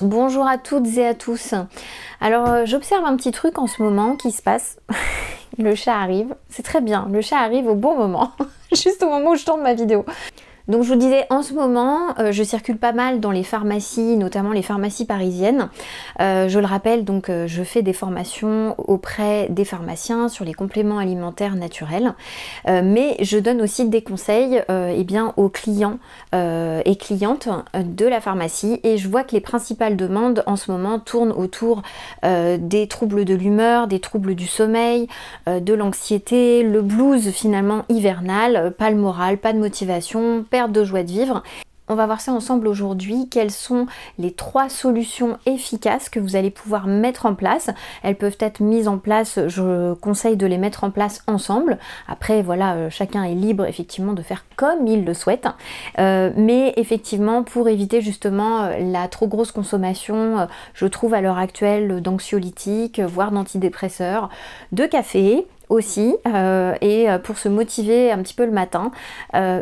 Bonjour à toutes et à tous. Alors j'observe un petit truc en ce moment qui se passe. Le chat arrive, c'est très bien, le chat arrive au bon moment, juste au moment où je tourne ma vidéo. Donc je vous disais, en ce moment, je circule pas mal dans les pharmacies, notamment les pharmacies parisiennes. Je le rappelle, donc je fais des formations auprès des pharmaciens sur les compléments alimentaires naturels. Mais je donne aussi des conseils aux clients et clientes de la pharmacie. Et je vois que les principales demandes en ce moment tournent autour des troubles de l'humeur, des troubles du sommeil, de l'anxiété, le blues finalement hivernal, pas le moral, pas de motivation, perte de joie de vivre. On va voir ça ensemble aujourd'hui, quelles sont les 3 solutions efficaces que vous allez pouvoir mettre en place. Elles peuvent être mises en place, je conseille de les mettre en place ensemble. Après voilà, chacun est libre effectivement de faire comme il le souhaite. Mais effectivement pour éviter justement la trop grosse consommation, je trouve à l'heure actuelle d'anxiolytiques, voire d'antidépresseurs, de café, aussi et pour se motiver un petit peu le matin.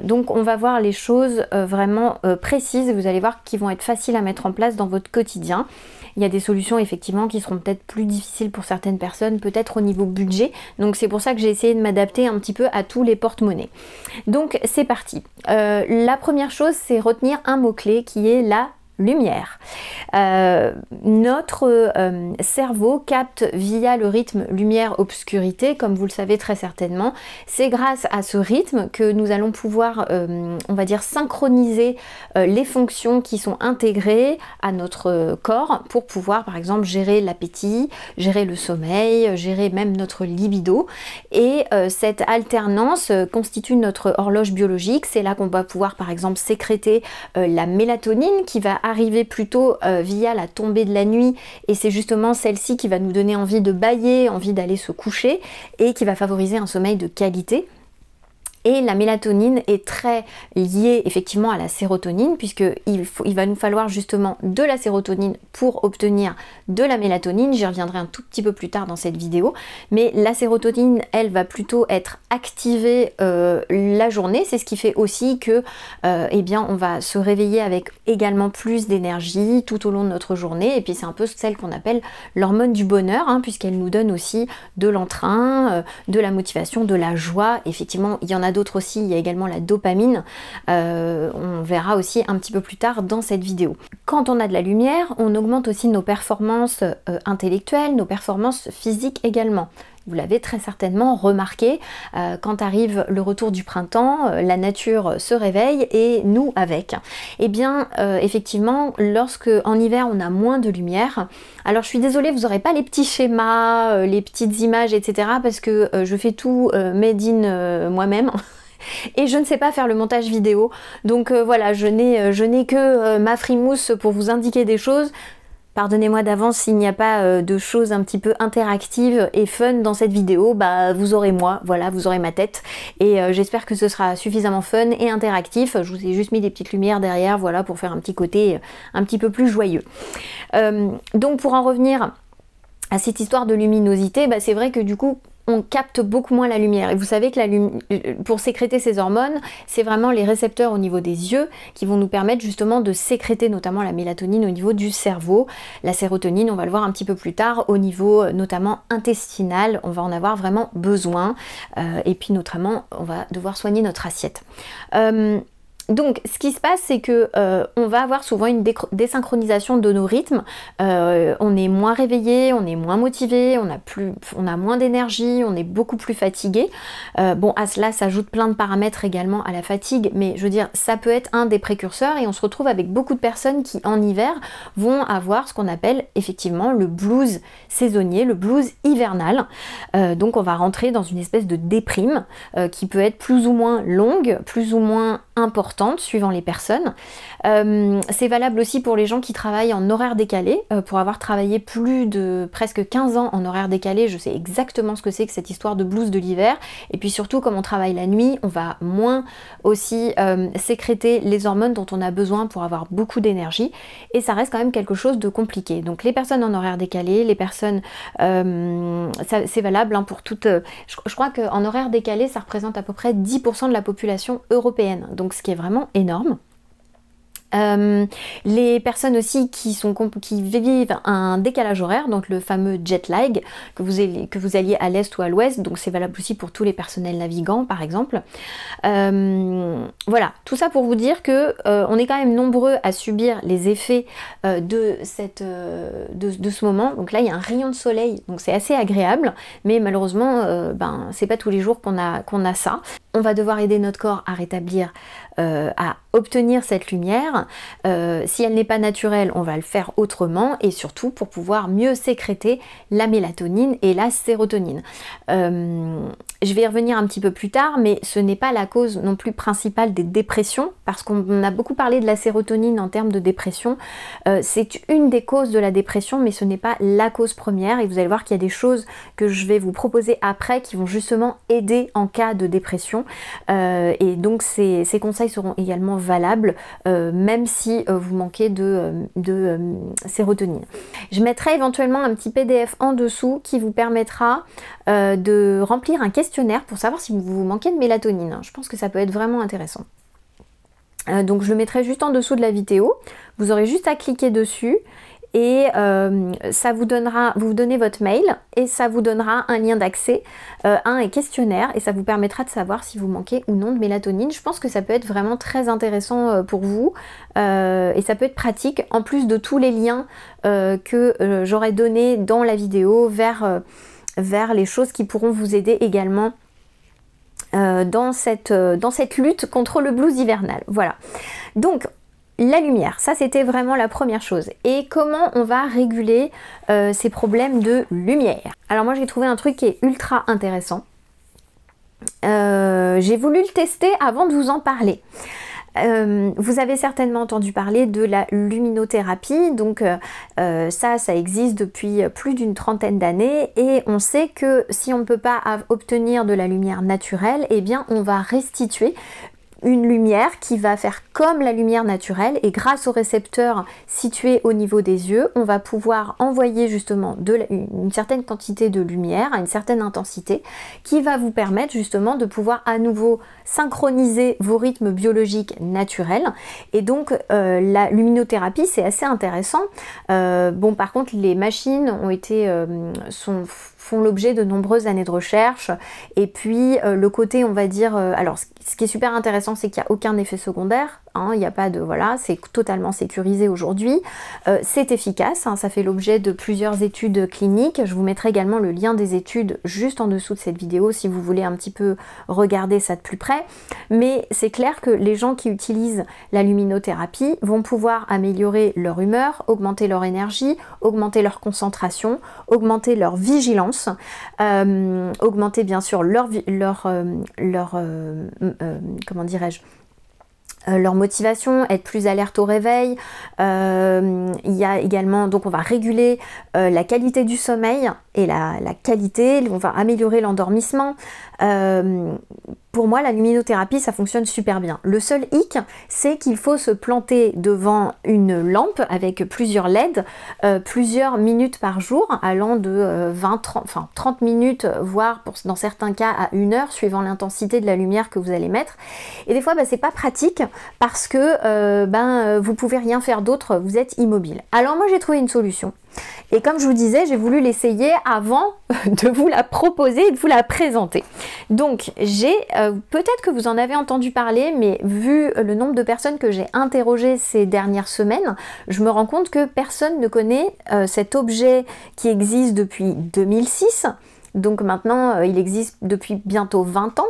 Donc on va voir les choses vraiment précises, vous allez voir qui vont être faciles à mettre en place dans votre quotidien. Il y a des solutions effectivement qui seront peut-être plus difficiles pour certaines personnes, peut-être au niveau budget, donc c'est pour ça que j'ai essayé de m'adapter un petit peu à tous les porte-monnaies. Donc c'est parti. La première chose, c'est retenir un mot-clé qui est la lumière. Notre cerveau capte via le rythme lumière-obscurité, comme vous le savez très certainement. C'est grâce à ce rythme que nous allons pouvoir, on va dire, synchroniser les fonctions qui sont intégrées à notre corps pour pouvoir, par exemple, gérer l'appétit, gérer le sommeil, gérer même notre libido. Et cette alternance constitue notre horloge biologique. C'est là qu'on va pouvoir, par exemple, sécréter la mélatonine qui va arriver plutôt via la tombée de la nuit, et c'est justement celle-ci qui va nous donner envie de bâiller, envie d'aller se coucher et qui va favoriser un sommeil de qualité. Et la mélatonine est très liée effectivement à la sérotonine, puisqu'il va nous falloir justement de la sérotonine pour obtenir de la mélatonine. J'y reviendrai un tout petit peu plus tard dans cette vidéo. Mais la sérotonine, elle va plutôt être activée la journée. C'est ce qui fait aussi que on va se réveiller avec également plus d'énergie tout au long de notre journée. Et puis c'est un peu celle qu'on appelle l'hormone du bonheur, hein, puisqu'elle nous donne aussi de l'entrain, de la motivation, de la joie. Effectivement, il y en a d'autres aussi, il y a également la dopamine, on verra aussi un petit peu plus tard dans cette vidéo. Quand on a de la lumière, on augmente aussi nos performances intellectuelles, nos performances physiques également. Vous l'avez très certainement remarqué, quand arrive le retour du printemps, la nature se réveille et nous avec. Et bien effectivement, lorsque en hiver on a moins de lumière, alors je suis désolée, vous n'aurez pas les petits schémas, les petites images, etc. parce que je fais tout made in moi-même. Et je ne sais pas faire le montage vidéo, donc voilà, je n'ai que ma frimousse pour vous indiquer des choses. Pardonnez-moi d'avance s'il n'y a pas de choses un petit peu interactives et fun dans cette vidéo, bah vous aurez moi, voilà, vous aurez ma tête, et j'espère que ce sera suffisamment fun et interactif. Je vous ai juste mis des petites lumières derrière, voilà, pour faire un petit côté un petit peu plus joyeux. Donc pour en revenir à cette histoire de luminosité, bah c'est vrai que du coup on capte beaucoup moins la lumière. Et vous savez que pour sécréter ces hormones, c'est vraiment les récepteurs au niveau des yeux qui vont nous permettre justement de sécréter notamment la mélatonine au niveau du cerveau. La sérotonine, on va le voir un petit peu plus tard, au niveau notamment intestinal, on va en avoir vraiment besoin. Et puis notamment, on va devoir soigner notre assiette. Donc ce qui se passe, c'est que on va avoir souvent une désynchronisation de nos rythmes, on est moins réveillé, on est moins motivé, on a moins d'énergie, on est beaucoup plus fatigué. Bon, à cela s'ajoutent plein de paramètres également à la fatigue, mais je veux dire, ça peut être un des précurseurs, et on se retrouve avec beaucoup de personnes qui en hiver vont avoir ce qu'on appelle effectivement le blues saisonnier, le blues hivernal. Donc on va rentrer dans une espèce de déprime qui peut être plus ou moins longue, plus ou moins importante suivant les personnes. C'est valable aussi pour les gens qui travaillent en horaire décalé. Pour avoir travaillé plus de presque 15 ans en horaire décalé, je sais exactement ce que c'est que cette histoire de blues de l'hiver. Et puis surtout, comme on travaille la nuit, on va moins aussi sécréter les hormones dont on a besoin pour avoir beaucoup d'énergie, et ça reste quand même quelque chose de compliqué. Donc les personnes en horaire décalé, les personnes, c'est valable hein, pour toutes, je crois qu'en horaire décalé ça représente à peu près 10% de la population européenne, donc ce qui est vraiment énorme. Les personnes aussi qui vivent un décalage horaire, donc le fameux jet lag, que vous alliez à l'est ou à l'ouest, donc c'est valable aussi pour tous les personnels navigants par exemple. Voilà, tout ça pour vous dire que on est quand même nombreux à subir les effets de ce moment. Donc là il y a un rayon de soleil, donc c'est assez agréable, mais malheureusement c'est pas tous les jours qu'on a ça. On va devoir aider notre corps à rétablir, à obtenir cette lumière. Si elle n'est pas naturelle, on va le faire autrement, et surtout pour pouvoir mieux sécréter la mélatonine et la sérotonine. Je vais y revenir un petit peu plus tard, mais ce n'est pas la cause non plus principale des dépressions, parce qu'on a beaucoup parlé de la sérotonine en termes de dépression. C'est une des causes de la dépression, mais ce n'est pas la cause première, et vous allez voir qu'il y a des choses que je vais vous proposer après qui vont justement aider en cas de dépression, et donc ces conseils seront également valables même si vous manquez de sérotonine. Je mettrai éventuellement un petit PDF en dessous qui vous permettra de remplir un questionnaire pour savoir si vous manquez de mélatonine. Je pense que ça peut être vraiment intéressant. Donc je le mettrai juste en dessous de la vidéo. Vous aurez juste à cliquer dessus et ça vous donnez votre mail et ça vous donnera un lien d'accès à un questionnaire, et ça vous permettra de savoir si vous manquez ou non de mélatonine. Je pense que ça peut être vraiment très intéressant pour vous, et ça peut être pratique en plus de tous les liens que j'aurais donnés dans la vidéo vers les choses qui pourront vous aider également dans cette lutte contre le blues hivernal. Voilà. Donc la lumière, ça c'était vraiment la première chose. Et comment on va réguler ces problèmes de lumière? Alors moi j'ai trouvé un truc qui est ultra intéressant. J'ai voulu le tester avant de vous en parler. Vous avez certainement entendu parler de la luminothérapie, donc ça existe depuis plus d'une trentaine d'années, et on sait que si on ne peut pas obtenir de la lumière naturelle, eh bien on va restituer une lumière qui va faire comme la lumière naturelle, et grâce aux récepteurs situés au niveau des yeux, on va pouvoir envoyer justement une certaine quantité de lumière à une certaine intensité qui va vous permettre justement de pouvoir à nouveau synchroniser vos rythmes biologiques naturels. Et donc la luminothérapie, c'est assez intéressant. Bon, par contre les machines font l'objet de nombreuses années de recherche, et puis le côté, on va dire, alors ce qui est super intéressant, c'est qu'il n'y a aucun effet secondaire, hein, il n'y a pas de, voilà, c'est totalement sécurisé aujourd'hui, c'est efficace, hein, ça fait l'objet de plusieurs études cliniques. Je vous mettrai également le lien des études juste en dessous de cette vidéo si vous voulez un petit peu regarder ça de plus près, mais c'est clair que les gens qui utilisent la luminothérapie vont pouvoir améliorer leur humeur, augmenter leur énergie, augmenter leur concentration, augmenter leur vigilance, augmenter bien sûr comment dirais-je, leur motivation, être plus alerte au réveil. Il y a également, donc on va réguler la qualité du sommeil et la qualité, on va améliorer l'endormissement. Pour moi, la luminothérapie, ça fonctionne super bien. Le seul hic, c'est qu'il faut se planter devant une lampe avec plusieurs LED, plusieurs minutes par jour, allant de 30 minutes, voire dans certains cas à 1 heure, suivant l'intensité de la lumière que vous allez mettre. Et des fois, c'est pas pratique parce que vous pouvez rien faire d'autre, vous êtes immobile. Alors moi, j'ai trouvé une solution. Et comme je vous disais, j'ai voulu l'essayer avant de vous la proposer et de vous la présenter. Donc peut-être que vous en avez entendu parler, mais vu le nombre de personnes que j'ai interrogées ces dernières semaines, je me rends compte que personne ne connaît cet objet qui existe depuis 2006. Donc maintenant, il existe depuis bientôt 20 ans.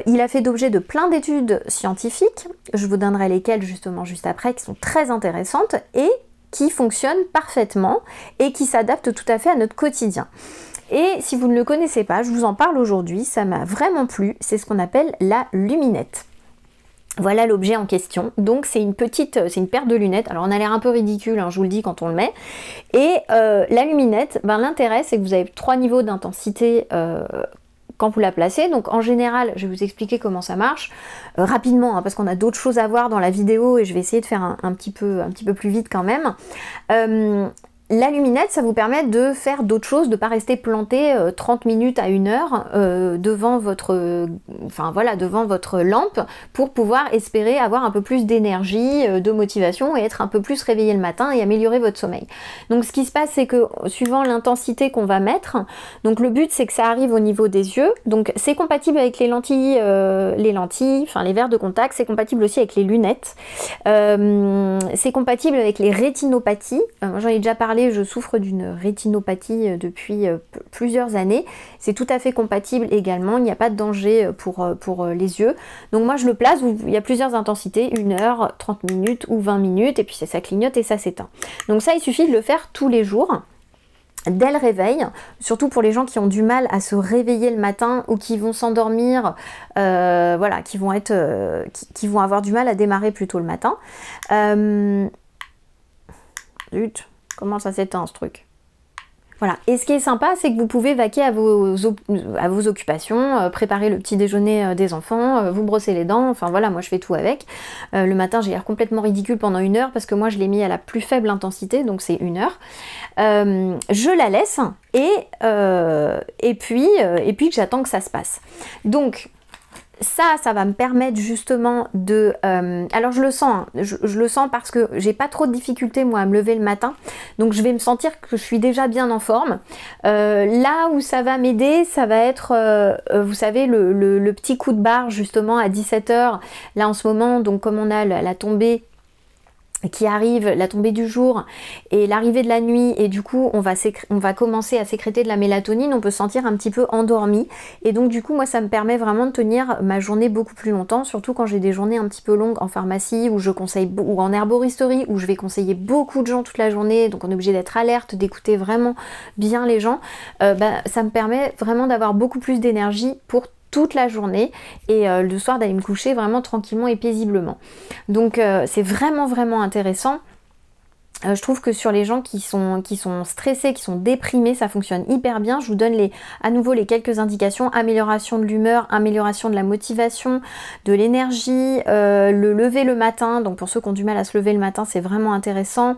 Il a fait l'objet de plein d'études scientifiques. Je vous donnerai lesquelles justement juste après, qui sont très intéressantes et qui fonctionnent parfaitement et qui s'adaptent tout à fait à notre quotidien. Et si vous ne le connaissez pas, je vous en parle aujourd'hui, ça m'a vraiment plu, c'est ce qu'on appelle la luminette. Voilà l'objet en question. Donc c'est une paire de lunettes. Alors on a l'air un peu ridicule, hein, je vous le dis quand on le met. Et la luminette, l'intérêt c'est que vous avez 3 niveaux d'intensité quand vous la placez. Donc en général, je vais vous expliquer comment ça marche rapidement, hein, parce qu'on a d'autres choses à voir dans la vidéo et je vais essayer de faire un petit peu plus vite quand même. La luminette, ça vous permet de faire d'autres choses, de ne pas rester planté 30 minutes à 1 heure devant votre, devant votre lampe pour pouvoir espérer avoir un peu plus d'énergie, de motivation et être un peu plus réveillé le matin et améliorer votre sommeil. Donc ce qui se passe, c'est que suivant l'intensité qu'on va mettre, donc le but c'est que ça arrive au niveau des yeux, donc c'est compatible avec les lentilles, les verres de contact, c'est compatible aussi avec les lunettes, c'est compatible avec les rétinopathies. Moi j'en ai déjà parlé, je souffre d'une rétinopathie depuis plusieurs années. C'est tout à fait compatible également, il n'y a pas de danger pour les yeux. Donc moi je le place, il y a plusieurs intensités, 1 heure, 30 minutes ou 20 minutes, et puis ça clignote et ça s'éteint. Donc ça, il suffit de le faire tous les jours. Dès le réveil, surtout pour les gens qui ont du mal à se réveiller le matin ou qui vont s'endormir, qui vont avoir du mal à démarrer plus tôt le matin. Zut, comment ça s'éteint ce truc? Voilà, et ce qui est sympa, c'est que vous pouvez vaquer à vos occupations, préparer le petit déjeuner des enfants, vous brosser les dents, enfin voilà, moi je fais tout avec. Le matin, j'ai l'air complètement ridicule pendant 1 heure parce que moi je l'ai mis à la plus faible intensité, donc c'est 1 heure. Je la laisse et puis que j'attends que ça se passe. Donc ça va me permettre justement de... alors je le sens, hein, je le sens parce que j'ai pas trop de difficultés moi à me lever le matin, donc je vais me sentir que je suis déjà bien en forme. Là où ça va m'aider, ça va être, vous savez, le petit coup de barre justement à 17 h, là en ce moment, donc comme on a la tombée qui arrive, la tombée du jour et l'arrivée de la nuit, et du coup on va commencer à sécréter de la mélatonine, on peut se sentir un petit peu endormi, et donc du coup moi ça me permet vraiment de tenir ma journée beaucoup plus longtemps, surtout quand j'ai des journées un petit peu longues en pharmacie où je conseille, ou en herboristerie où je vais conseiller beaucoup de gens toute la journée, donc on est obligé d'être alerte, d'écouter vraiment bien les gens. Ça me permet vraiment d'avoir beaucoup plus d'énergie pour toute la journée et le soir d'aller me coucher vraiment tranquillement et paisiblement. Donc c'est vraiment intéressant. Je trouve que sur les gens qui sont stressés, qui sont déprimés, ça fonctionne hyper bien. Je vous donne à nouveau les quelques indications: amélioration de l'humeur, amélioration de la motivation, de l'énergie, le lever le matin. Donc pour ceux qui ont du mal à se lever le matin, c'est vraiment intéressant.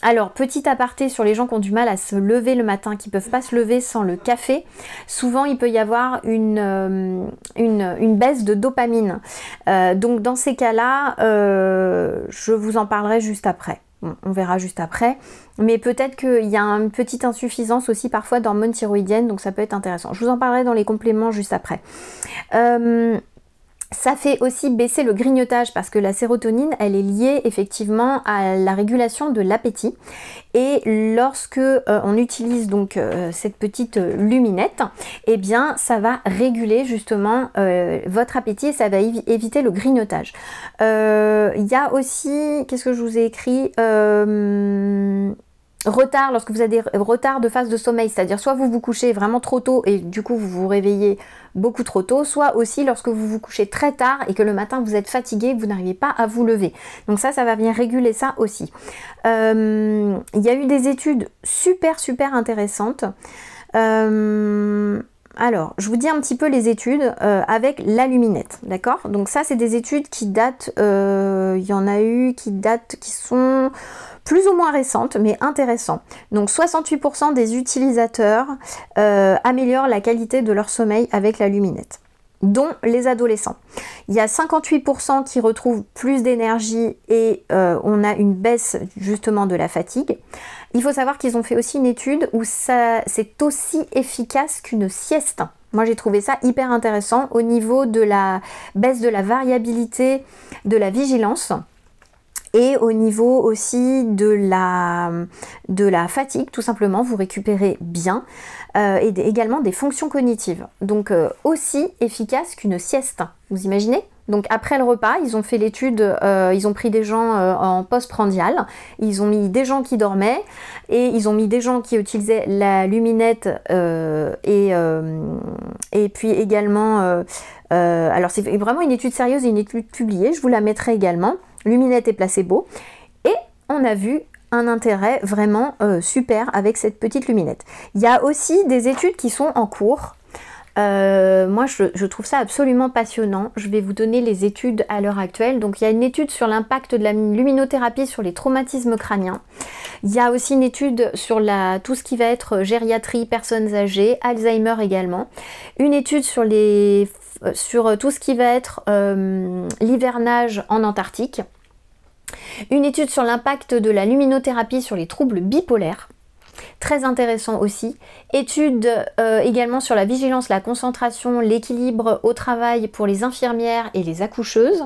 Alors, petit aparté sur les gens qui ont du mal à se lever le matin, qui ne peuvent pas se lever sans le café. Souvent, il peut y avoir une baisse de dopamine. Donc, dans ces cas-là, je vous en parlerai juste après. Bon, on verra juste après. Mais peut-être qu'il y a une petite insuffisance aussi parfois d'hormones thyroïdiennes, donc ça peut être intéressant. Je vous en parlerai dans les compléments juste après. Ça fait aussi baisser le grignotage parce que la sérotonine, elle est liée effectivement à la régulation de l'appétit. Et lorsque on utilise donc cette petite luminette, eh bien ça va réguler justement votre appétit et ça va éviter le grignotage. Il y a aussi, qu'est-ce que je vous ai écrit, retard, lorsque vous avez des retards de phase de sommeil, c'est-à-dire soit vous vous couchez vraiment trop tôt et du coup vous vous réveillez beaucoup trop tôt, soit aussi lorsque vous vous couchez très tard et que le matin vous êtes fatigué et que vous n'arrivez pas à vous lever. Donc ça va venir réguler ça aussi. Il y a eu des études super intéressantes. Alors, je vous dis un petit peu les études avec la luminette, d'accord? Donc ça, c'est des études qui datent, il y en a eu qui sont plus ou moins récentes, mais intéressantes. Donc 68% des utilisateurs améliorent la qualité de leur sommeil avec la luminette, dont les adolescents. Il y a 58% qui retrouvent plus d'énergie et on a une baisse justement de la fatigue. Il faut savoir qu'ils ont fait aussi une étude où c'est aussi efficace qu'une sieste. Moi j'ai trouvé ça hyper intéressant au niveau de la baisse de la variabilité de la vigilance et au niveau aussi de la fatigue, tout simplement, vous récupérez bien, et également des fonctions cognitives. Donc aussi efficace qu'une sieste, vous imaginez? Donc après le repas, ils ont fait l'étude, ils ont pris des gens en postprandial, ils ont mis des gens qui dormaient et ils ont mis des gens qui utilisaient la luminette et puis également, alors c'est vraiment une étude sérieuse et une étude publiée, je vous la mettrai également, luminette et placebo, et on a vu un intérêt vraiment super avec cette petite luminette. Il y a aussi des études qui sont en cours. Moi je trouve ça absolument passionnant. Je vais vous donner les études à l'heure actuelle. Donc il y a une étude sur l'impact de la luminothérapie sur les traumatismes crâniens. Il y a aussi une étude sur tout ce qui va être gériatrie, personnes âgées, Alzheimer également. Une étude sur tout ce qui va être l'hivernage en Antarctique. Une étude sur l'impact de la luminothérapie sur les troubles bipolaires. Très intéressant aussi. Étude également sur la vigilance, la concentration, l'équilibre au travail pour les infirmières et les accoucheuses.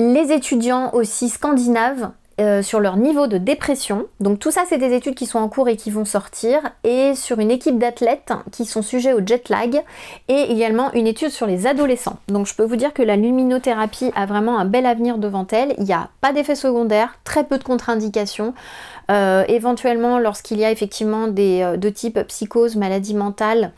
Les étudiants aussi scandinaves sur leur niveau de dépression. Donc tout ça, c'est des études qui sont en cours et qui vont sortir. Et sur une équipe d'athlètes qui sont sujets au jet lag. Et également une étude sur les adolescents. Donc je peux vous dire que la luminothérapie a vraiment un bel avenir devant elle. Il n'y a pas d'effet secondaire, très peu de contre-indications. Éventuellement, lorsqu'il y a effectivement de type psychose, maladie mentale,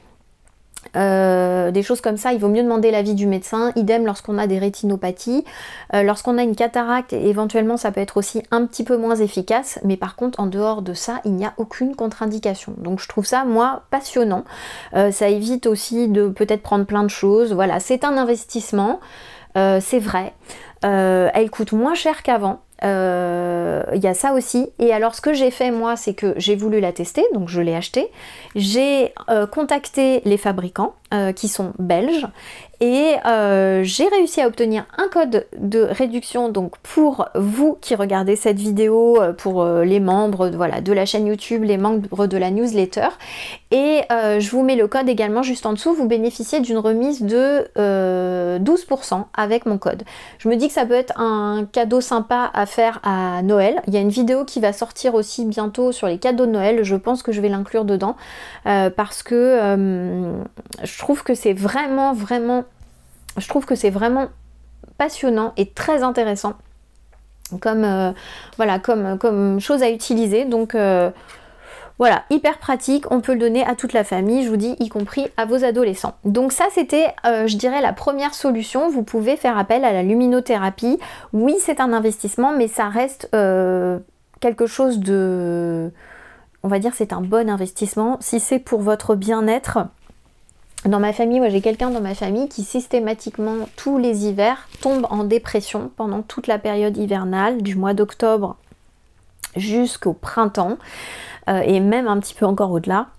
des choses comme ça, il vaut mieux demander l'avis du médecin. Idem lorsqu'on a des rétinopathies, lorsqu'on a une cataracte, éventuellement ça peut être aussi un petit peu moins efficace, mais par contre en dehors de ça il n'y a aucune contre-indication. Donc je trouve ça moi passionnant. Ça évite aussi de peut-être prendre plein de choses. Voilà, c'est un investissement, c'est vrai. Elle coûte moins cher qu'avant. Il y a ça aussi. Et alors ce que j'ai fait moi, c'est que j'ai voulu la tester, donc je l'ai acheté. J'ai contacté les fabricants qui sont belges et j'ai réussi à obtenir un code de réduction donc pour vous qui regardez cette vidéo, pour les membres voilà, de la chaîne YouTube, les membres de la newsletter, et je vous mets le code également juste en dessous. Vous bénéficiez d'une remise de 12% avec mon code. Je me dis que ça peut être un cadeau sympa à faire à Noël. Il y a une vidéo qui va sortir aussi bientôt sur les cadeaux de Noël, je pense que je vais l'inclure dedans parce que je trouve que c'est vraiment passionnant et très intéressant comme voilà, comme chose à utiliser. Donc voilà, hyper pratique, on peut le donner à toute la famille, je vous dis, y compris à vos adolescents. Donc ça, c'était, je dirais, la première solution. Vous pouvez faire appel à la luminothérapie. Oui, c'est un investissement, mais ça reste quelque chose de... On va dire c'est un bon investissement. Si c'est pour votre bien-être... Dans ma famille, moi j'ai quelqu'un dans ma famille qui systématiquement, tous les hivers, tombe en dépression pendant toute la période hivernale, du mois d'octobre jusqu'au printemps, et même un petit peu encore au-delà,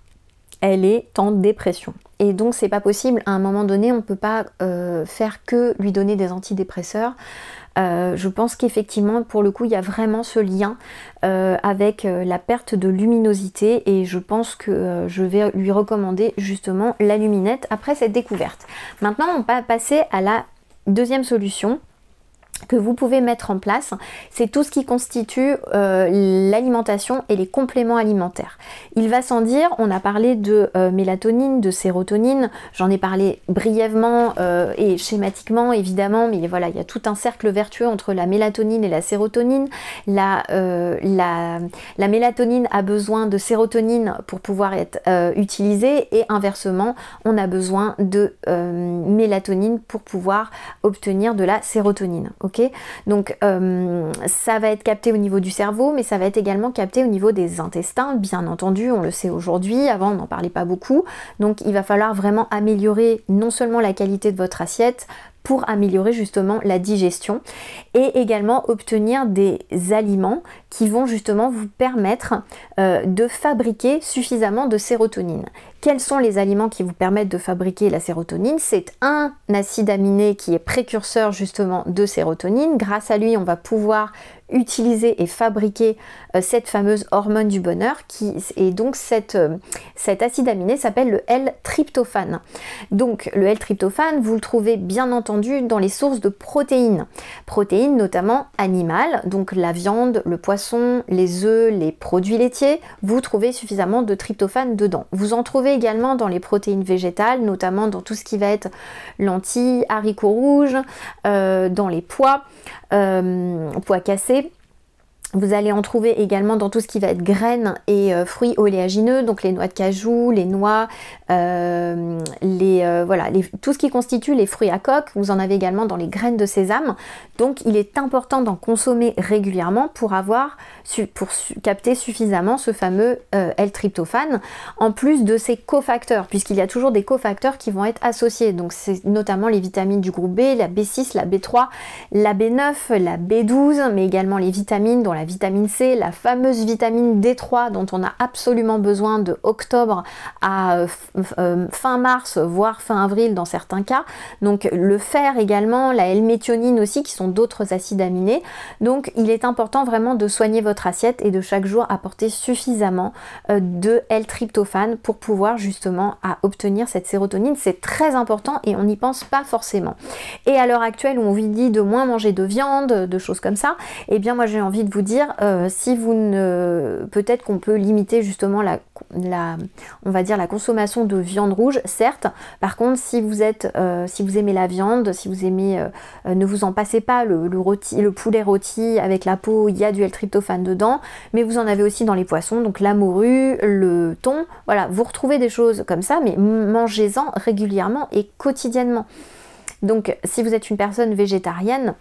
elle est en dépression. Et donc c'est pas possible, à un moment donné, on ne peut pas faire que lui donner des antidépresseurs. Je pense qu'effectivement, pour le coup, il y a vraiment ce lien avec la perte de luminosité, et je pense que je vais lui recommander justement la luminette après cette découverte. Maintenant, on va passer à la deuxième solution que vous pouvez mettre en place, c'est tout ce qui constitue l'alimentation et les compléments alimentaires. Il va sans dire, on a parlé de mélatonine, de sérotonine, j'en ai parlé brièvement et schématiquement évidemment, mais voilà, il y a tout un cercle vertueux entre la mélatonine et la sérotonine. La mélatonine a besoin de sérotonine pour pouvoir être utilisée, et inversement, on a besoin de mélatonine pour pouvoir obtenir de la sérotonine. Okay, donc ça va être capté au niveau du cerveau, mais ça va être également capté au niveau des intestins, bien entendu, on le sait aujourd'hui, avant on n'en parlait pas beaucoup, donc il va falloir vraiment améliorer non seulement la qualité de votre assiette, pour améliorer justement la digestion, et également obtenir des aliments qui vont justement vous permettre de fabriquer suffisamment de sérotonine. Quels sont les aliments qui vous permettent de fabriquer la sérotonine? C'est un acide aminé qui est précurseur justement de sérotonine. Grâce à lui, on va pouvoir utiliser et fabriquer cette fameuse hormone du bonheur, et donc cet acide aminé s'appelle le L-tryptophane. Donc le L-tryptophane, vous le trouvez bien entendu dans les sources de protéines notamment animales, donc la viande, le poisson, les œufs, les produits laitiers, vous trouvez suffisamment de tryptophane dedans. Vous en trouvez également dans les protéines végétales, notamment dans tout ce qui va être lentilles, haricots rouges, dans les pois cassés. Vous allez en trouver également dans tout ce qui va être graines et fruits oléagineux, donc les noix de cajou, les noix, voilà, tout ce qui constitue les fruits à coque. Vous en avez également dans les graines de sésame. Donc il est important d'en consommer régulièrement pour capter suffisamment ce fameux L-tryptophane, en plus de ses cofacteurs, puisqu'il y a toujours des cofacteurs qui vont être associés. Donc c'est notamment les vitamines du groupe B, la B6, la B3, la B9, la B12, mais également les vitamines dont la vitamine C, la fameuse vitamine D3 dont on a absolument besoin de octobre à fin mars, voire fin avril dans certains cas. Donc le fer également, la L-méthionine aussi, qui sont d'autres acides aminés. Donc il est important vraiment de soigner votre assiette et de chaque jour apporter suffisamment de L-tryptophane pour pouvoir justement obtenir cette sérotonine. C'est très important et on n'y pense pas forcément. Et à l'heure actuelle où on vous dit de moins manger de viande, de choses comme ça, eh bien moi j'ai envie de vous dire, si vous ne... peut-être qu'on peut limiter justement on va dire la consommation de viande rouge, certes. Par contre, si vous aimez la viande, si vous aimez, ne vous en passez pas, le poulet rôti avec la peau, il y a du L-tryptophane dedans, mais vous en avez aussi dans les poissons, donc la morue, le thon, voilà, vous retrouvez des choses comme ça, mais mangez-en régulièrement et quotidiennement. Donc si vous êtes une personne végétarienne,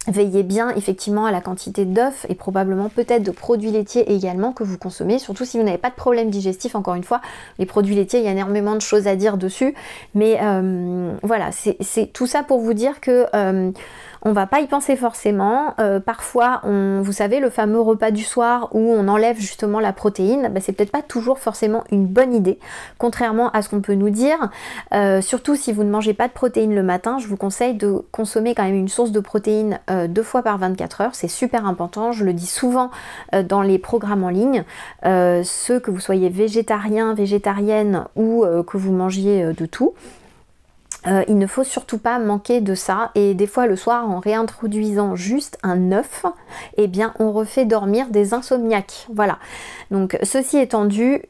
veillez bien effectivement à la quantité d'œufs et probablement peut-être de produits laitiers également que vous consommez, surtout si vous n'avez pas de problème digestif. Encore une fois, les produits laitiers, il y a énormément de choses à dire dessus, mais voilà, c'est tout ça pour vous dire que on va pas y penser forcément. Parfois, vous savez, le fameux repas du soir où on enlève justement la protéine, c'est peut-être pas toujours forcément une bonne idée, contrairement à ce qu'on peut nous dire. Surtout si vous ne mangez pas de protéines le matin, je vous conseille de consommer quand même une source de protéines 2 fois par 24 heures. C'est super important, je le dis souvent dans les programmes en ligne. Ceux que vous soyez végétarien, végétarienne ou que vous mangiez de tout. Il ne faut surtout pas manquer de ça, et des fois le soir en réintroduisant juste un œuf, eh bien on refait dormir des insomniaques. Voilà, donc ceci étant dit,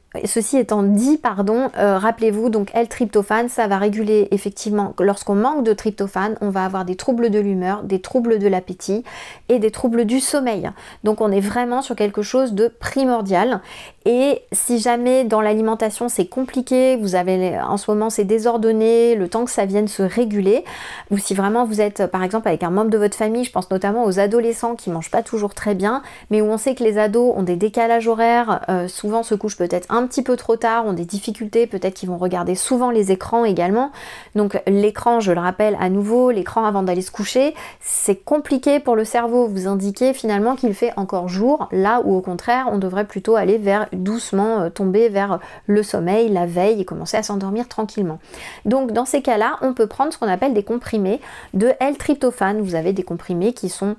rappelez-vous, donc L-tryptophane, ça va réguler effectivement, lorsqu'on manque de tryptophane, on va avoir des troubles de l'humeur, des troubles de l'appétit et des troubles du sommeil. Donc on est vraiment sur quelque chose de primordial. Et si jamais dans l'alimentation c'est compliqué, vous avez en ce moment c'est désordonné, le temps que ça vienne se réguler, ou si vraiment vous êtes par exemple avec un membre de votre famille, je pense notamment aux adolescents qui mangent pas toujours très bien, mais où on sait que les ados ont des décalages horaires, souvent se couchent peut-être un petit peu trop tard, ont des difficultés, peut-être qu'ils vont regarder souvent les écrans également. Donc l'écran, je le rappelle à nouveau, l'écran avant d'aller se coucher, c'est compliqué pour le cerveau, vous indiquez finalement qu'il fait encore jour, là où au contraire on devrait plutôt aller vers doucement tomber vers le sommeil, la veille et commencer à s'endormir tranquillement. Donc dans ces cas-là, on peut prendre ce qu'on appelle des comprimés de L-tryptophane. Vous avez des comprimés qui sont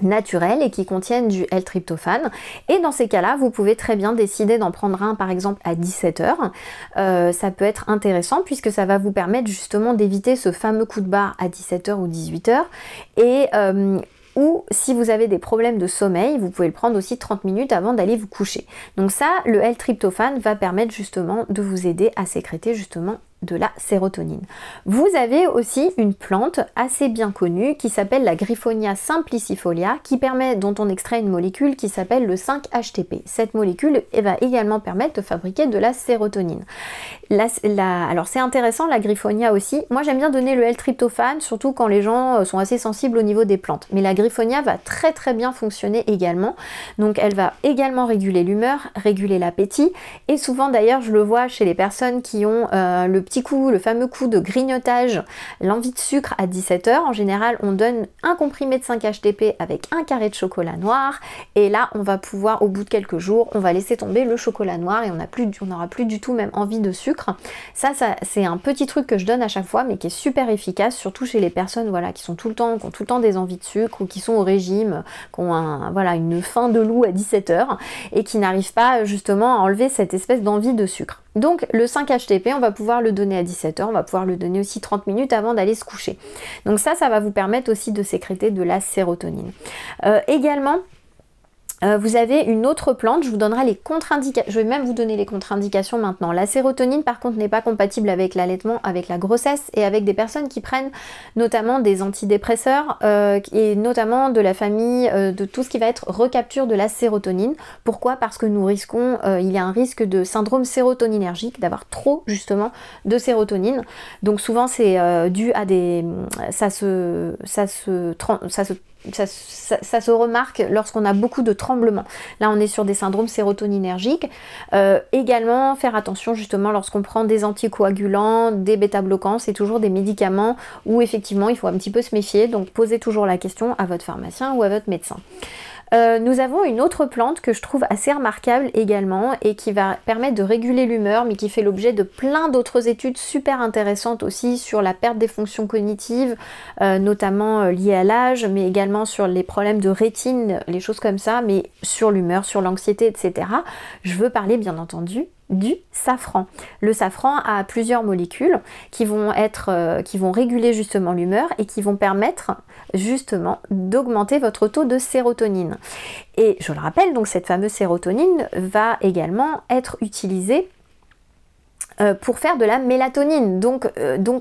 naturels et qui contiennent du L-tryptophane, et dans ces cas-là vous pouvez très bien décider d'en prendre un par exemple à 17h. Ça peut être intéressant puisque ça va vous permettre justement d'éviter ce fameux coup de barre à 17h ou 18h, et ou si vous avez des problèmes de sommeil, vous pouvez le prendre aussi 30 minutes avant d'aller vous coucher. Donc ça, le L-tryptophane va permettre justement de vous aider à sécréter justement de la sérotonine. Vous avez aussi une plante assez bien connue qui s'appelle la Griffonia simplicifolia, dont on extrait une molécule qui s'appelle le 5-HTP. Cette molécule va également permettre de fabriquer de la sérotonine. Alors c'est intéressant, la Griffonia aussi. Moi j'aime bien donner le L-tryptophane, surtout quand les gens sont assez sensibles au niveau des plantes. Mais la Griffonia va très très bien fonctionner également. Donc elle va également réguler l'humeur, réguler l'appétit. Et souvent d'ailleurs je le vois chez les personnes qui ont le fameux coup de grignotage, l'envie de sucre à 17h. En général, on donne un comprimé de 5-HTP avec un carré de chocolat noir. Et là, on va pouvoir, au bout de quelques jours, on va laisser tomber le chocolat noir et on n'aura plus du tout même envie de sucre. Ça c'est un petit truc que je donne à chaque fois, mais qui est super efficace, surtout chez les personnes voilà, qui ont tout le temps des envies de sucre, ou qui sont au régime, qui ont une faim de loup à 17h et qui n'arrivent pas justement à enlever cette espèce d'envie de sucre. Donc le 5-HTP, on va pouvoir le donner à 17h, on va pouvoir le donner aussi 30 minutes avant d'aller se coucher. Donc ça va vous permettre aussi de sécréter de la sérotonine. Également, Vous avez une autre plante, je vous donnerai les contre-indications, je vais même vous donner les contre-indications maintenant. La sérotonine par contre n'est pas compatible avec l'allaitement, avec la grossesse et avec des personnes qui prennent notamment des antidépresseurs et notamment de la famille de tout ce qui va être recapture de la sérotonine. Pourquoi? Parce que nous risquons, il y a un risque de syndrome sérotoninergique, d'avoir trop justement de sérotonine. Donc souvent c'est dû à des... ça se remarque lorsqu'on a beaucoup de tremblements. Là, on est sur des syndromes sérotoninergiques. Également, faire attention justement lorsqu'on prend des anticoagulants, des bêta-bloquants, c'est toujours des médicaments où effectivement il faut un petit peu se méfier. Donc, posez toujours la question à votre pharmacien ou à votre médecin. Nous avons une autre plante que je trouve assez remarquable également et qui va permettre de réguler l'humeur, mais qui fait l'objet de plein d'autres études super intéressantes aussi sur la perte des fonctions cognitives, notamment liées à l'âge, mais également sur les problèmes de rétine, les choses comme ça, mais sur l'humeur, sur l'anxiété, etc. Je veux parler bien entendu du safran. Le safran a plusieurs molécules qui vont réguler justement l'humeur et qui vont permettre justement d'augmenter votre taux de sérotonine. Et je le rappelle, donc cette fameuse sérotonine va également être utilisée pour faire de la mélatonine. Donc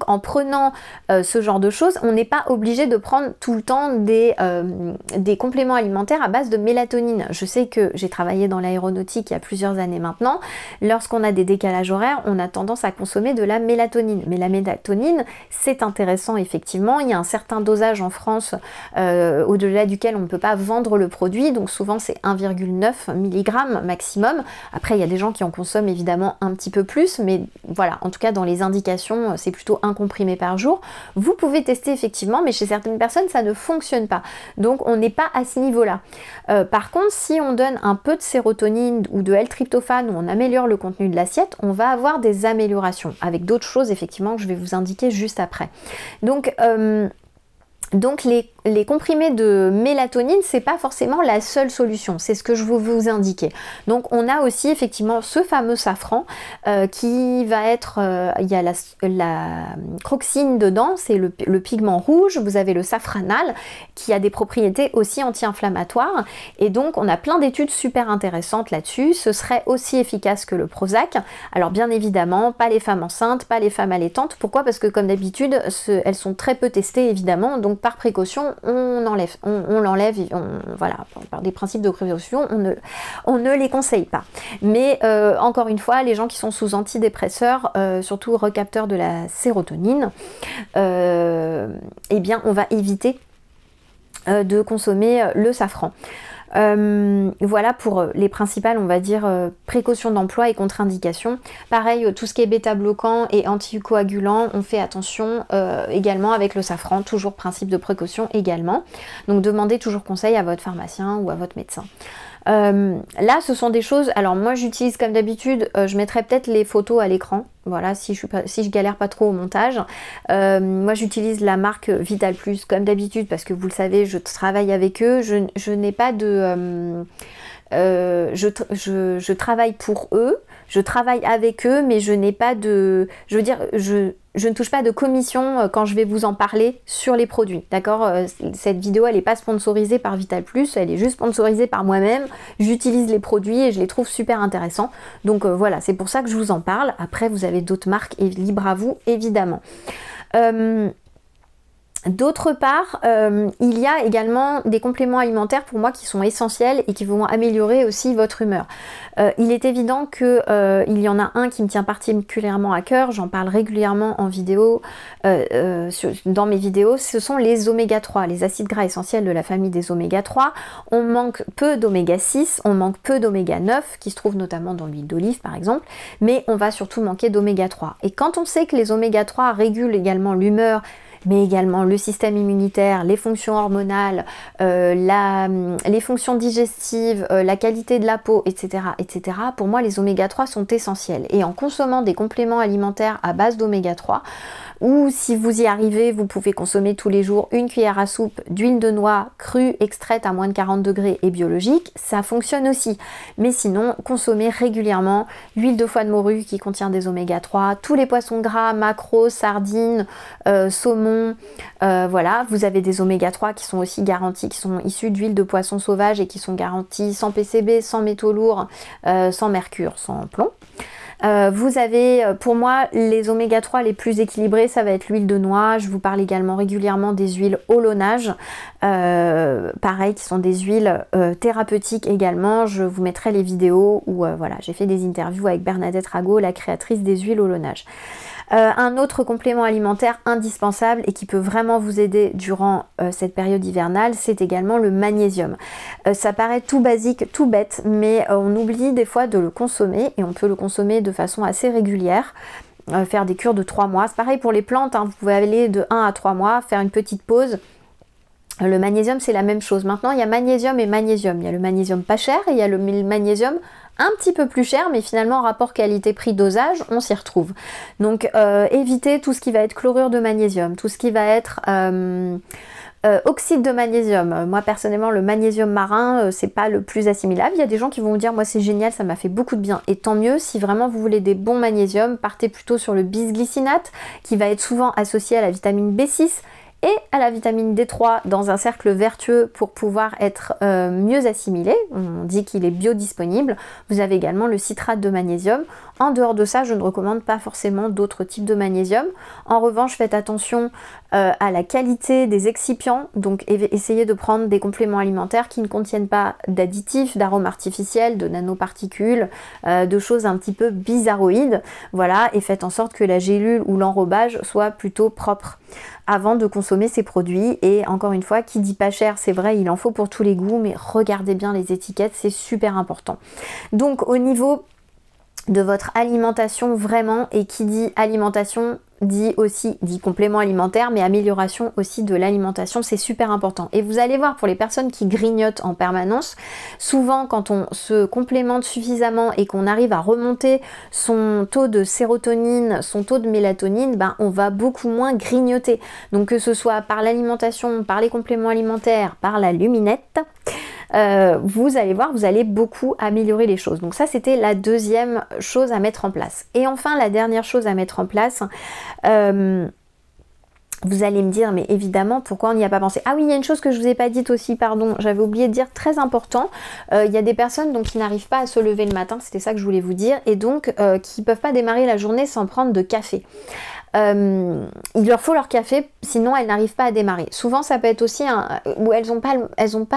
en prenant ce genre de choses, on n'est pas obligé de prendre tout le temps des compléments alimentaires à base de mélatonine. Je sais que j'ai travaillé dans l'aéronautique il y a plusieurs années maintenant. Lorsqu'on a des décalages horaires, on a tendance à consommer de la mélatonine. Mais la mélatonine, c'est intéressant effectivement. Il y a un certain dosage en France au-delà duquel on ne peut pas vendre le produit. Donc souvent c'est 1,9 mg maximum. Après il y a des gens qui en consomment évidemment un petit peu plus, mais voilà, en tout cas dans les indications, c'est plutôt 1 comprimé par jour. Vous pouvez tester effectivement, mais chez certaines personnes, ça ne fonctionne pas. Donc on n'est pas à ce niveau-là. Par contre, si on donne un peu de sérotonine ou de L-tryptophane, où on améliore le contenu de l'assiette, on va avoir des améliorations, avec d'autres choses effectivement que je vais vous indiquer juste après. Donc les comprimés de mélatonine, c'est pas forcément la seule solution, c'est ce que je veux vous indiquer. Donc on a aussi effectivement ce fameux safran qui va être, il y a la croxine dedans, c'est le pigment rouge, vous avez le safranal qui a des propriétés aussi anti-inflammatoires et donc on a plein d'études super intéressantes là-dessus. Ce serait aussi efficace que le Prozac. Alors bien évidemment, pas les femmes enceintes, pas les femmes allaitantes. Pourquoi? Parce que comme d'habitude, elles sont très peu testées évidemment, donc par précaution, on l'enlève, voilà, par des principes de précaution, on ne les conseille pas. Mais encore une fois, les gens qui sont sous antidépresseurs, surtout recapteurs de la sérotonine, eh bien, on va éviter de consommer le safran. Voilà pour les principales, on va dire, précautions d'emploi et contre-indications. Pareil, tout ce qui est bêta-bloquant et anticoagulant, on fait attention également avec le safran, toujours principe de précaution également. Donc demandez toujours conseil à votre pharmacien ou à votre médecin. Là, ce sont des choses, alors moi j'utilise comme d'habitude, je mettrai peut-être les photos à l'écran, voilà, si je galère pas trop au montage. Moi j'utilise la marque Vital Plus comme d'habitude parce que vous le savez, je travaille avec eux, je n'ai pas de... je travaille pour eux, je travaille avec eux, mais je n'ai pas de... Je veux dire, je ne touche pas de commission quand je vais vous en parler sur les produits, d'accord? Cette vidéo, elle n'est pas sponsorisée par Vital Plus, elle est juste sponsorisée par moi-même. J'utilise les produits et je les trouve super intéressants. Donc voilà, c'est pour ça que je vous en parle. Après, vous avez d'autres marques et libre à vous, évidemment. D'autre part, il y a également des compléments alimentaires pour moi qui sont essentiels et qui vont améliorer aussi votre humeur. Il est évident que il y en a un qui me tient particulièrement à cœur, j'en parle régulièrement en vidéo, dans mes vidéos, ce sont les oméga 3, les acides gras essentiels de la famille des oméga 3. On manque peu d'oméga 6, on manque peu d'oméga 9, qui se trouve notamment dans l'huile d'olive par exemple, mais on va surtout manquer d'oméga 3. Et quand on sait que les oméga 3 régulent également l'humeur, mais également le système immunitaire, les fonctions hormonales, les fonctions digestives, la qualité de la peau, etc., etc. Pour moi, les oméga 3 sont essentiels. Et en consommant des compléments alimentaires à base d'oméga 3, ou si vous y arrivez, vous pouvez consommer tous les jours une cuillère à soupe d'huile de noix crue, extraite à moins de 40 degrés et biologique, ça fonctionne aussi. Mais sinon, consommez régulièrement l'huile de foie de morue qui contient des oméga 3, tous les poissons gras, maquereaux, sardines, saumon, poisson, voilà. Vous avez des oméga 3 qui sont aussi garantis, qui sont issus d'huile de poisson sauvage et qui sont garantis sans PCB, sans métaux lourds, sans mercure, sans plomb. Vous avez, pour moi, les oméga 3 les plus équilibrés, ça va être l'huile de noix. Je vous parle également régulièrement des huiles au launage, pareil, qui sont des huiles thérapeutiques également. Je vous mettrai les vidéos où voilà, j'ai fait des interviews avec Bernadette Rago, la créatrice des huiles au launage. Un autre complément alimentaire indispensable et qui peut vraiment vous aider durant cette période hivernale, c'est également le magnésium. Ça paraît tout basique, tout bête, mais on oublie des fois de le consommer et on peut le consommer de façon assez régulière. Faire des cures de 3 mois. C'est pareil pour les plantes, hein, vous pouvez aller de 1 à 3 mois, faire une petite pause. Le magnésium, c'est la même chose. Maintenant, il y a magnésium et magnésium. Il y a le magnésium pas cher et il y a le magnésium un petit peu plus cher, mais finalement, rapport qualité-prix-dosage, on s'y retrouve. Donc, évitez tout ce qui va être chlorure de magnésium, tout ce qui va être oxyde de magnésium. Moi, personnellement, le magnésium marin, c'est pas le plus assimilable. Il y a des gens qui vont vous dire, moi, c'est génial, ça m'a fait beaucoup de bien. Et tant mieux, si vraiment vous voulez des bons magnésiums, partez plutôt sur le bisglycinate, qui va être souvent associé à la vitamine B6, et à la vitamine D3 dans un cercle vertueux pour pouvoir être mieux assimilé. On dit qu'il est biodisponible. Vous avez également le citrate de magnésium. En dehors de ça, je ne recommande pas forcément d'autres types de magnésium. En revanche, faites attention à la qualité des excipients. Donc essayez de prendre des compléments alimentaires qui ne contiennent pas d'additifs, d'arômes artificiels, de nanoparticules, de choses un petit peu bizarroïdes. Voilà, et faites en sorte que la gélule ou l'enrobage soit plutôt propre avant de consommer ces produits. Et encore une fois, qui dit pas cher, c'est vrai, il en faut pour tous les goûts, mais regardez bien les étiquettes, c'est super important. Donc au niveau de votre alimentation vraiment, et qui dit alimentation dit complément alimentaire, mais amélioration aussi de l'alimentation, c'est super important. Et vous allez voir, pour les personnes qui grignotent en permanence, souvent quand on se complémente suffisamment et qu'on arrive à remonter son taux de sérotonine, son taux de mélatonine, ben on va beaucoup moins grignoter. Donc que ce soit par l'alimentation, par les compléments alimentaires, par la luminette, vous allez voir, vous allez beaucoup améliorer les choses. Donc ça, c'était la deuxième chose à mettre en place. Et enfin, la dernière chose à mettre en place, vous allez me dire, mais évidemment, pourquoi on n'y a pas pensé? Ah oui, il y a une chose que je vous ai pas dite aussi, pardon, j'avais oublié de dire, très important. Il y a des personnes donc, qui n'arrivent pas à se lever le matin, c'était ça que je voulais vous dire, et donc qui ne peuvent pas démarrer la journée sans prendre de café. Il leur faut leur café, sinon elles n'arrivent pas à démarrer. Souvent ça peut être aussi où elles n'ont pas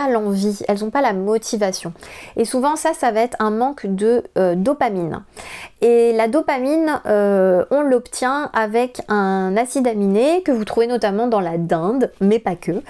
l'envie, elles n'ont pas la motivation. Et souvent ça va être un manque de dopamine. Et la dopamine, on l'obtient avec un acide aminé que vous trouvez notamment dans la dinde, mais pas que,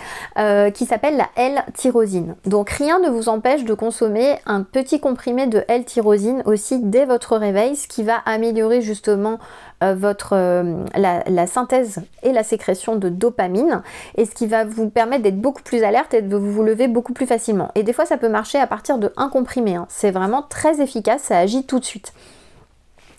qui s'appelle la L-tyrosine. Donc rien ne vous empêche de consommer un petit comprimé de L-tyrosine aussi dès votre réveil, ce qui va améliorer justement la synthèse et la sécrétion de dopamine, et ce qui va vous permettre d'être beaucoup plus alerte et de vous lever beaucoup plus facilement. Et des fois ça peut marcher à partir de un comprimé, hein. C'est vraiment très efficace, ça agit tout de suite.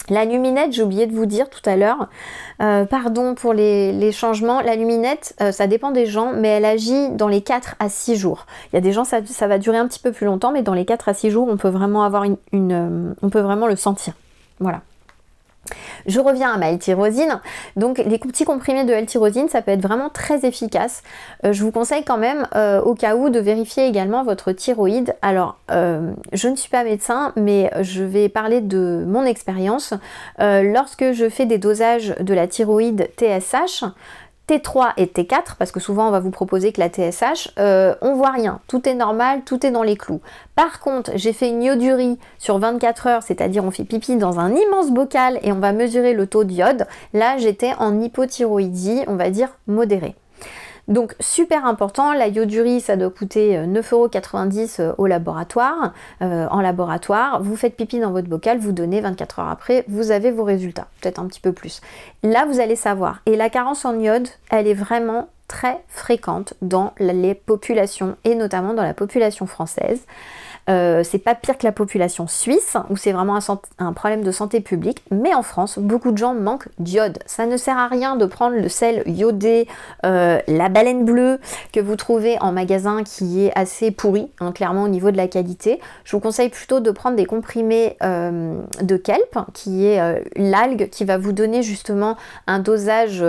La luminette, j'ai oublié de vous dire tout à l'heure, pardon pour les changements, la luminette, ça dépend des gens, mais elle agit dans les 4 à 6 jours. Il y a des gens, ça va durer un petit peu plus longtemps, mais dans les 4 à 6 jours, on peut vraiment avoir on peut vraiment le sentir. Voilà. Je reviens à ma L-tyrosine. Donc les petits comprimés de L-tyrosine, ça peut être vraiment très efficace. Je vous conseille quand même au cas où de vérifier également votre thyroïde. Alors je ne suis pas médecin, mais je vais parler de mon expérience. Lorsque je fais des dosages de la thyroïde TSH, T3 et T4, parce que souvent on va vous proposer que la TSH, on voit rien, tout est normal, tout est dans les clous. Par contre, j'ai fait une iodurie sur 24 heures, c'est-à-dire on fait pipi dans un immense bocal et on va mesurer le taux d'iode. Là, j'étais en hypothyroïdie, on va dire modérée. Donc super important, la iodurie ça doit coûter 9,90 € au laboratoire, en laboratoire. Vous faites pipi dans votre bocal, vous donnez 24 heures après, vous avez vos résultats, peut-être un petit peu plus. Là vous allez savoir, et la carence en iode, elle est vraiment très fréquente dans les populations, et notamment dans la population française. C'est pas pire que la population suisse, où c'est vraiment un problème de santé publique, mais en France, beaucoup de gens manquent d'iode. Ça ne sert à rien de prendre le sel iodé, la baleine bleue, que vous trouvez en magasin, qui est assez pourri, hein, clairement au niveau de la qualité. Je vous conseille plutôt de prendre des comprimés de kelp, qui est l'algue qui va vous donner justement un dosage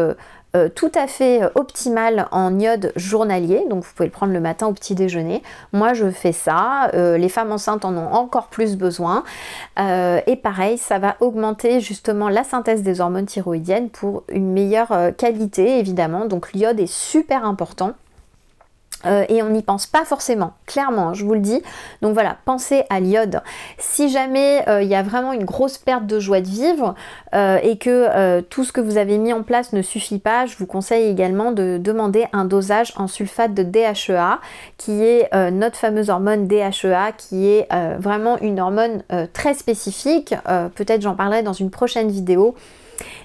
tout à fait optimal en iode journalier, donc vous pouvez le prendre le matin au petit déjeuner. Moi je fais ça, les femmes enceintes en ont encore plus besoin, et pareil, ça va augmenter justement la synthèse des hormones thyroïdiennes pour une meilleure qualité évidemment, donc l'iode est super important. Et on n'y pense pas forcément, clairement, je vous le dis. Donc voilà, pensez à l'iode. Si jamais il y a vraiment une grosse perte de joie de vivre et que tout ce que vous avez mis en place ne suffit pas, je vous conseille également de demander un dosage en sulfate de DHEA, qui est notre fameuse hormone DHEA, qui est vraiment une hormone très spécifique. Peut-être j'en parlerai dans une prochaine vidéo.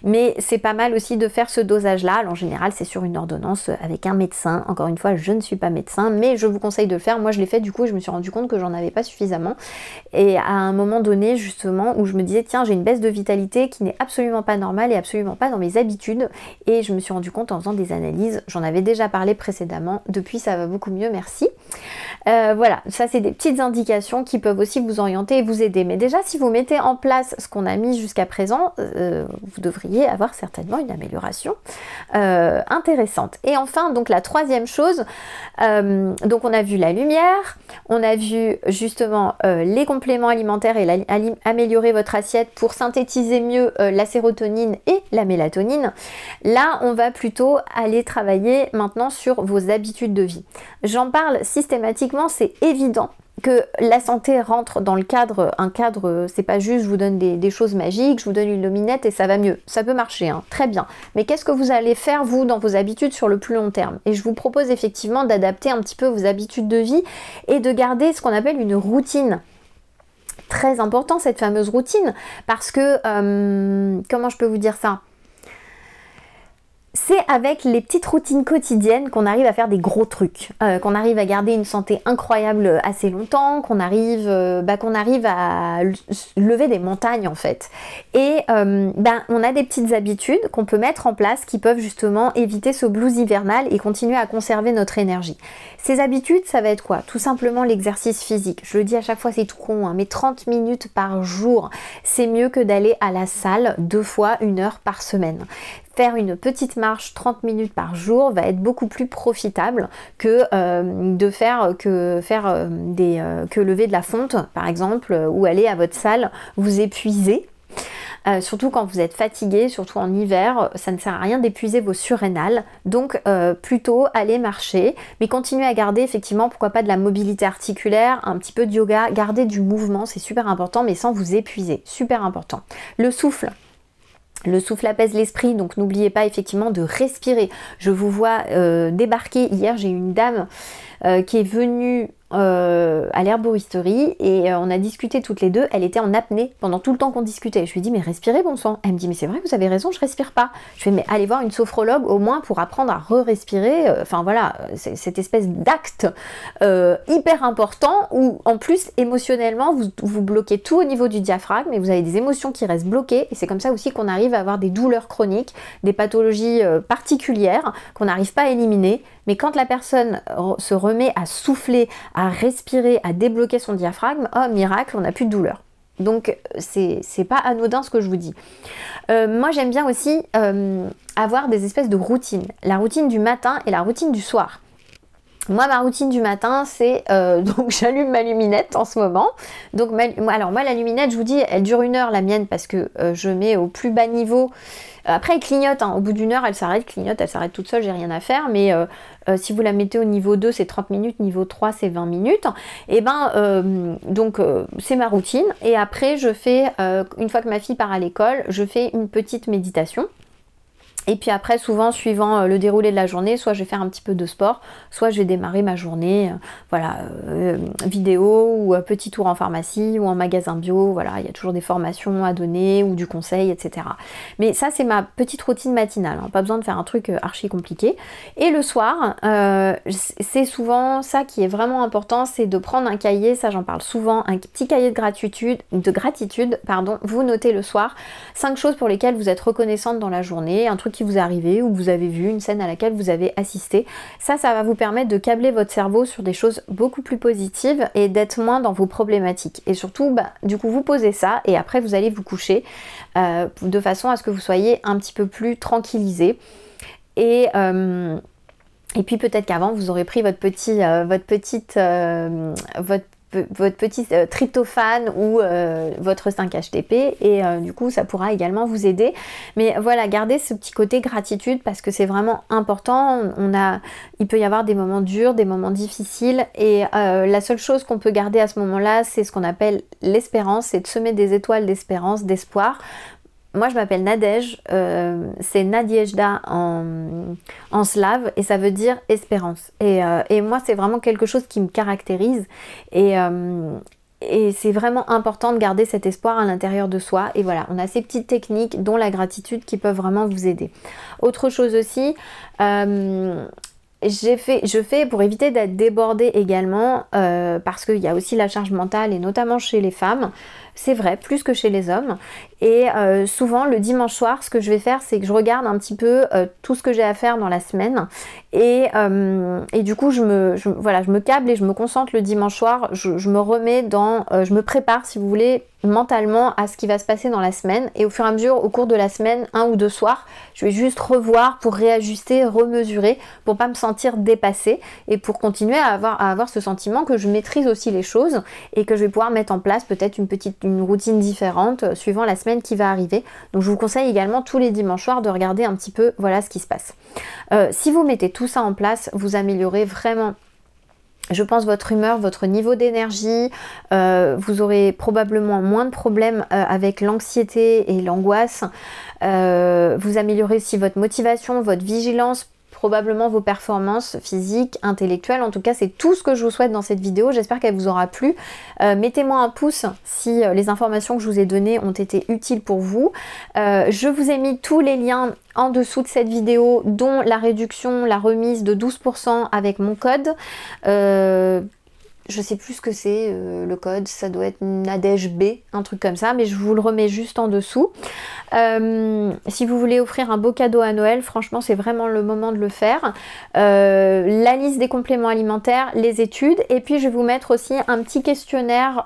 Mais c'est pas mal aussi de faire ce dosage-là. En général, c'est sur une ordonnance avec un médecin. Encore une fois, je ne suis pas médecin, mais je vous conseille de le faire. Moi, je l'ai fait du coup et je me suis rendu compte que j'en avais pas suffisamment. Et à un moment donné, justement, où je me disais, tiens, j'ai une baisse de vitalité qui n'est absolument pas normale et absolument pas dans mes habitudes. Et je me suis rendu compte en faisant des analyses. J'en avais déjà parlé précédemment. Depuis, ça va beaucoup mieux, merci. Voilà, ça c'est des petites indications qui peuvent aussi vous orienter et vous aider. Mais déjà, si vous mettez en place ce qu'on a mis jusqu'à présent, vous devriez avoir certainement une amélioration intéressante. Et enfin, donc la troisième chose, donc on a vu la lumière, on a vu justement les compléments alimentaires et améliorer votre assiette pour synthétiser mieux la sérotonine et la mélatonine. Là, on va plutôt aller travailler maintenant sur vos habitudes de vie. J'en parle systématiquement, c'est évident que la santé rentre dans le cadre, c'est pas juste je vous donne des choses magiques, je vous donne une luminette et ça va mieux. Ça peut marcher, hein, très bien. Mais qu'est-ce que vous allez faire vous dans vos habitudes sur le plus long terme? Et je vous propose effectivement d'adapter un petit peu vos habitudes de vie et de garder ce qu'on appelle une routine. Très important cette fameuse routine, parce que, comment je peux vous dire ça? C'est avec les petites routines quotidiennes qu'on arrive à faire des gros trucs, qu'on arrive à garder une santé incroyable assez longtemps, qu'on arrive à lever des montagnes en fait. Et on a des petites habitudes qu'on peut mettre en place qui peuvent justement éviter ce blues hivernal et continuer à conserver notre énergie. Ces habitudes, ça va être quoi? Tout simplement l'exercice physique. Je le dis à chaque fois, c'est tout con, hein, mais 30 minutes par jour, c'est mieux que d'aller à la salle 2 fois 1 heure par semaine. Faire une petite marche 30 minutes par jour va être beaucoup plus profitable que que lever de la fonte par exemple, ou aller à votre salle vous épuiser. Surtout quand vous êtes fatigué, surtout en hiver, ça ne sert à rien d'épuiser vos surrénales, donc plutôt aller marcher, mais continuer à garder effectivement, pourquoi pas de la mobilité articulaire, un petit peu de yoga, garder du mouvement, c'est super important, mais sans vous épuiser, super important. Le souffle apaise l'esprit, donc n'oubliez pas effectivement de respirer. Je vous vois débarquer, hier j'ai eu une dame qui est venue à l'herboristerie et on a discuté toutes les deux. Elle était en apnée pendant tout le temps qu'on discutait. Je lui ai dit mais respirez bon sang. Elle me dit mais c'est vrai, vous avez raison, je respire pas. Je fais mais allez voir une sophrologue au moins pour apprendre à re-respirer. Enfin voilà, cette espèce d'acte hyper important où en plus émotionnellement vous bloquez tout au niveau du diaphragme et vous avez des émotions qui restent bloquées et c'est comme ça aussi qu'on arrive à avoir des douleurs chroniques, des pathologies particulières qu'on n'arrive pas à éliminer. Mais quand la personne se remet à souffler, à respirer, à débloquer son diaphragme, oh miracle, on n'a plus de douleur. Donc c'est pas anodin ce que je vous dis. Moi j'aime bien aussi avoir des espèces de routines. La routine du matin et la routine du soir. Moi ma routine du matin c'est donc j'allume ma luminette en ce moment. Donc alors moi la luminette je vous dis elle dure 1 heure la mienne parce que je mets au plus bas niveau. Après elle clignote, hein. Au bout d'1 heure elle s'arrête toute seule, j'ai rien à faire, mais si vous la mettez au niveau 2 c'est 30 minutes, niveau 3 c'est 20 minutes, et donc c'est ma routine, et après je fais, une fois que ma fille part à l'école, je fais une petite méditation. Et puis après, souvent, suivant le déroulé de la journée, soit je vais faire un petit peu de sport, soit je vais démarrer ma journée, vidéo ou petit tour en pharmacie ou en magasin bio, voilà, il y a toujours des formations à donner ou du conseil, etc. Mais ça, c'est ma petite routine matinale, hein, pas besoin de faire un truc archi compliqué. Et le soir, c'est souvent ça qui est vraiment important, c'est de prendre un cahier, ça j'en parle souvent, un petit cahier de gratitude, vous notez le soir 5 choses pour lesquelles vous êtes reconnaissante dans la journée, un truc qui vous est arrivé ou que vous avez vu, une scène à laquelle vous avez assisté. Ça va vous permettre de câbler votre cerveau sur des choses beaucoup plus positives et d'être moins dans vos problématiques. Et surtout, du coup, vous posez ça et après vous allez vous coucher de façon à ce que vous soyez un petit peu plus tranquillisé. Et puis peut-être qu'avant vous aurez pris votre petit tryptophane ou votre 5-HTP et du coup ça pourra également vous aider. Mais voilà, gardez ce petit côté gratitude parce que c'est vraiment important. Il peut y avoir des moments durs, des moments difficiles et la seule chose qu'on peut garder à ce moment-là, c'est ce qu'on appelle l'espérance, c'est de semer des étoiles d'espérance, d'espoir. Moi je m'appelle Nadège, c'est Nadiejda en slave et ça veut dire espérance. Et moi c'est vraiment quelque chose qui me caractérise et c'est vraiment important de garder cet espoir à l'intérieur de soi. Et voilà, on a ces petites techniques dont la gratitude qui peuvent vraiment vous aider. Autre chose aussi, je fais pour éviter d'être débordée également parce qu'il y a aussi la charge mentale et notamment chez les femmes. C'est vrai, plus que chez les hommes. Et souvent, le dimanche soir, ce que je vais faire, c'est que je regarde un petit peu tout ce que j'ai à faire dans la semaine. Et du coup, je me câble et je me concentre le dimanche soir. Je me remets je me prépare, si vous voulez, mentalement à ce qui va se passer dans la semaine. Et au fur et à mesure, au cours de la semaine, 1 ou 2 soirs, je vais juste revoir pour réajuster, remesurer, pour pas me sentir dépassée et pour continuer à avoir ce sentiment que je maîtrise aussi les choses et que je vais pouvoir mettre en place peut-être une routine différente suivant la semaine qui va arriver. Donc je vous conseille également tous les dimanches soirs de regarder un petit peu voilà ce qui se passe. Si vous mettez tout ça en place, vous améliorez vraiment, je pense, votre humeur, votre niveau d'énergie, vous aurez probablement moins de problèmes avec l'anxiété et l'angoisse, vous améliorez aussi votre motivation, votre vigilance, probablement vos performances physiques, intellectuelles. En tout cas, c'est tout ce que je vous souhaite dans cette vidéo. J'espère qu'elle vous aura plu. Mettez-moi un pouce si les informations que je vous ai données ont été utiles pour vous. Je vous ai mis tous les liens en dessous de cette vidéo, dont la réduction, la remise de 12% avec mon code. Je sais plus ce que c'est le code, ça doit être Nadège B, un truc comme ça, mais je vous le remets juste en dessous. Si vous voulez offrir un beau cadeau à Noël, franchement c'est vraiment le moment de le faire. La liste des compléments alimentaires, les études, et puis je vais vous mettre aussi un petit questionnaire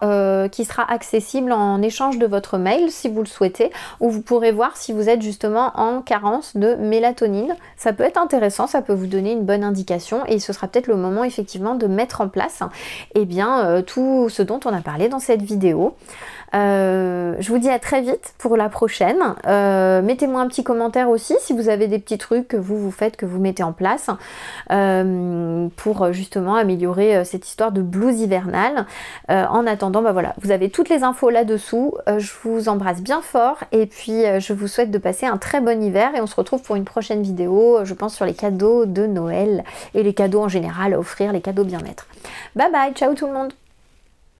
qui sera accessible en échange de votre mail si vous le souhaitez, où vous pourrez voir si vous êtes justement en carence de mélatonine. Ça peut être intéressant, ça peut vous donner une bonne indication et ce sera peut-être le moment effectivement de mettre en place tout ce dont on a parlé dans cette vidéo. Je vous dis à très vite pour la prochaine. Mettez-moi un petit commentaire aussi si vous avez des petits trucs que vous faites, que vous mettez en place pour justement améliorer cette histoire de blues hivernal. En attendant, voilà, vous avez toutes les infos là-dessous. Je vous embrasse bien fort et puis je vous souhaite de passer un très bon hiver et on se retrouve pour une prochaine vidéo, je pense, sur les cadeaux de Noël et les cadeaux en général à offrir, les cadeaux bien-être. Bye bye, ciao tout le monde!